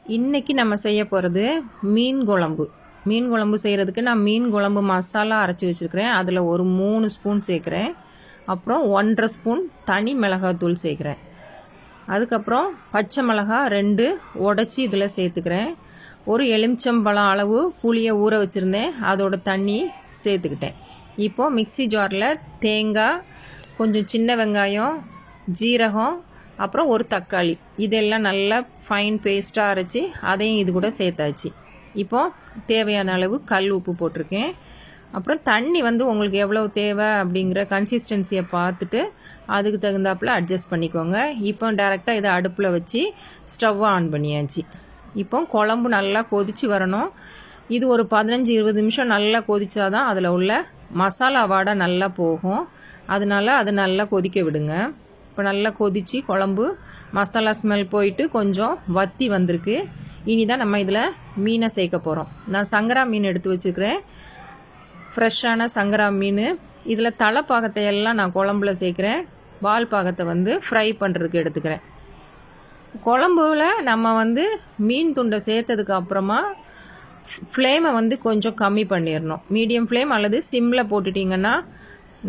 இன்னைக்கு நம்ம செய்ய போகிறது மீன் குழம்பு. மீன் குழம்பு செய்கிறதுக்கு நான் மீன் குழம்பு மசாலா அரைச்சி வச்சுருக்கிறேன். அதில் ஒரு 3 ஸ்பூன் சேர்க்குறேன். அப்புறம் 1.5 ஸ்பூன் தனி மிளகாத்தூள் சேர்க்குறேன். அதுக்கப்புறம் பச்சை மிளகாய் 2 உடச்சி இதில் சேர்த்துக்கிறேன். ஒரு எலுமிச்சம்பழம் அளவு புளியை ஊற வச்சுருந்தேன், அதோட தண்ணி சேர்த்துக்கிட்டேன். இப்போது மிக்ஸி ஜாரில் தேங்காய், கொஞ்சம் சின்ன வெங்காயம், ஜீரகம், அப்புறம் ஒரு தக்காளி, இதெல்லாம் நல்லா ஃபைன் பேஸ்ட்டாக அரைச்சி அதையும் இது கூட சேர்த்தாச்சு. இப்போது தேவையான அளவு கல் உப்பு போட்டிருக்கேன். அப்புறம் தண்ணி உங்களுக்கு எவ்வளோ தேவை அப்படிங்கிற கன்சிஸ்டன்சியை பார்த்துட்டு அதுக்கு தகுந்தாப்பில் அட்ஜஸ்ட் பண்ணிக்கோங்க. இப்போ டைரெக்டாக இதை அடுப்பில் வச்சு ஸ்டவ் ஆன் பண்ணியாச்சு. இப்போ குழம்பு நல்லா கொதித்து வரணும். இது ஒரு 15-20 நிமிஷம் நல்லா கொதிச்சாதான் அதில் உள்ள மசாலா வாடை நல்லா போகும். அதனால அது நல்லா கொதிக்க விடுங்க. இப்போ நல்லா கொதித்து குழம்பு மசாலா ஸ்மெல் போயிட்டு கொஞ்சம் வத்தி வந்திருக்கு. இனி தான் நம்ம இதில் மீனை சேர்க்க போகிறோம். நான் சங்கரா மீன் எடுத்து வச்சுக்கிறேன், ஃப்ரெஷ்ஷான சங்கரா மீன். இதில் தலைப்பாகத்தை எல்லாம் நான் குழம்புல சேர்க்குறேன். வால் பாகத்தை ஃப்ரை பண்ணுறதுக்கு எடுத்துக்கிறேன். குழம்புல நம்ம மீன் துண்டை சேர்த்ததுக்கு அப்புறமா ஃப்ளேமை கொஞ்சம் கம்மி பண்ணிடணும். மீடியம் ஃப்ளேம் அல்லது சிம்மில் போட்டுட்டிங்கன்னா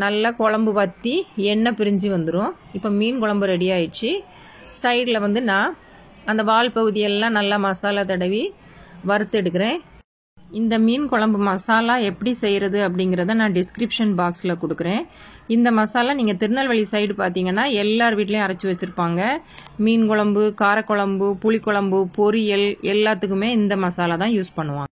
நல்லா குழம்பு வற்றி எண்ணெய் பிரிஞ்சு வந்துடும். இப்போ மீன் குழம்பு ரெடி ஆயிடுச்சு. சைடில் நான் அந்த வால் பகுதியெல்லாம் நல்லா மசாலா தடவி வறுத்து எடுக்கிறேன். இந்த மீன் குழம்பு மசாலா எப்படி செய்கிறது அப்படிங்கிறத நான் டிஸ்கிரிப்ஷன் பாக்ஸில் கொடுக்குறேன். இந்த மசாலா நீங்கள் திருநெல்வேலி சைடு பார்த்தீங்கன்னா எல்லார் வீட்லேயும் அரைச்சி வச்சுருப்பாங்க. மீன் குழம்பு, காரக்குழம்பு, புளிக்குழம்பு, பொரியல் எல்லாத்துக்குமே இந்த மசாலா தான் யூஸ் பண்ணுவாங்க.